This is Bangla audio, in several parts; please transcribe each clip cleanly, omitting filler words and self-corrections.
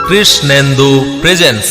Krishnendu presence.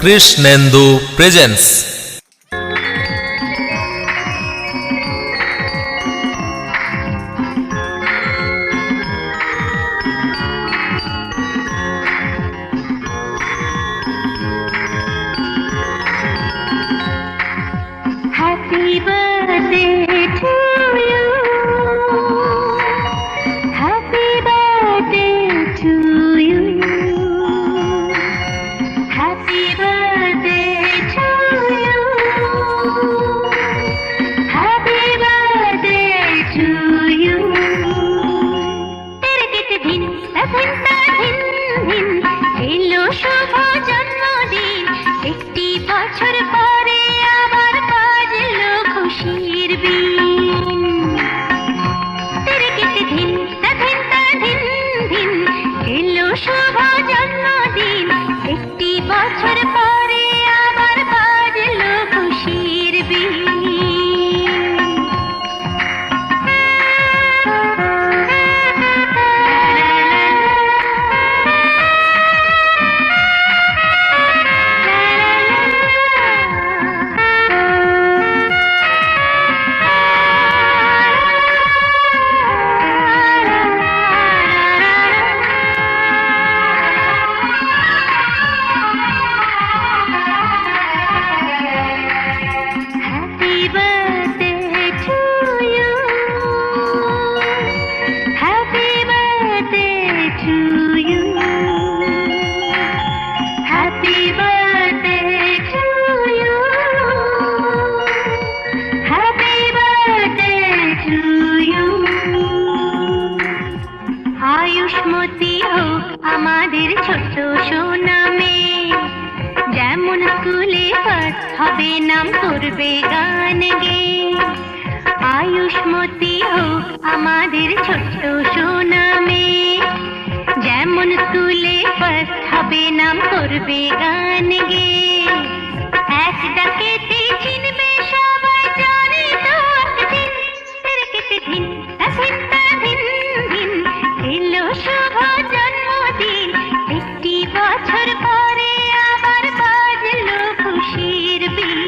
Krishnendu presence. Happy birthday to you. Happy birthday to you. Happy birthday to you. Happy birthday to you. तेरे कित धिन धिन धिन धिन एलो शुभ जन्मदिन একটি বছর পরে আবার বাজলো খুশির বিন তেরে কেটে ধিন ধিন ধিন ধিন এলো শুভ জন্মদিন একটি বছর পরে আবার বাজলো খুশির বিন আয়ুষ্মতি হোক আমাদের ছোট সোনা মেয়ে যেমন স্কুলে ফার্স্ট হবে নাম করবে গান গেয়ে আয়ুষ্মতি হোক আমাদের ছোট সোনা মেয়ে যেমন স্কুলে ফার্স্ট হবে নাম করবে গান গেয়ে এক ডাকেতে চিনবে সবাই জানে তো একদিন তেরে কেটে ধিন ধিন ধিন ধিন এলো শুভ জন্মদিন একটি বছর পরে আবার বাজলো খুশির বিন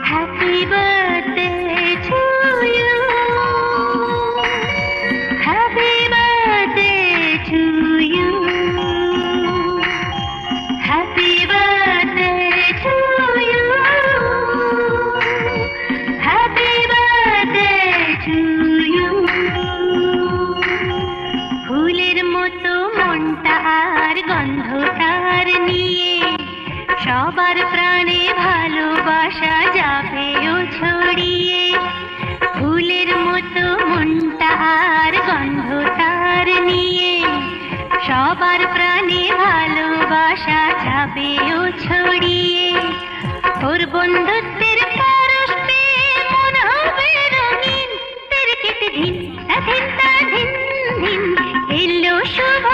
Happy birthday to you. Happy birthday to you. Happy birthday to you. Happy birthday to you. ফুলের মতো মনটা আর গন্ধটার নিয়ে সবার প্রাণে ভালোবাসা যাবেও ছড়িয়ে ফুলের মতো মনটা আর গন্ধটার নিয়ে সবার প্রাণে ভালোবাসা যাবেও ছড়িয়ে ওর বন্ধুত্বের পরশ পেয়ে মন হবে রঙিন তেরে কেটে ধিন ধিন ধিন ধিন এলো শুভ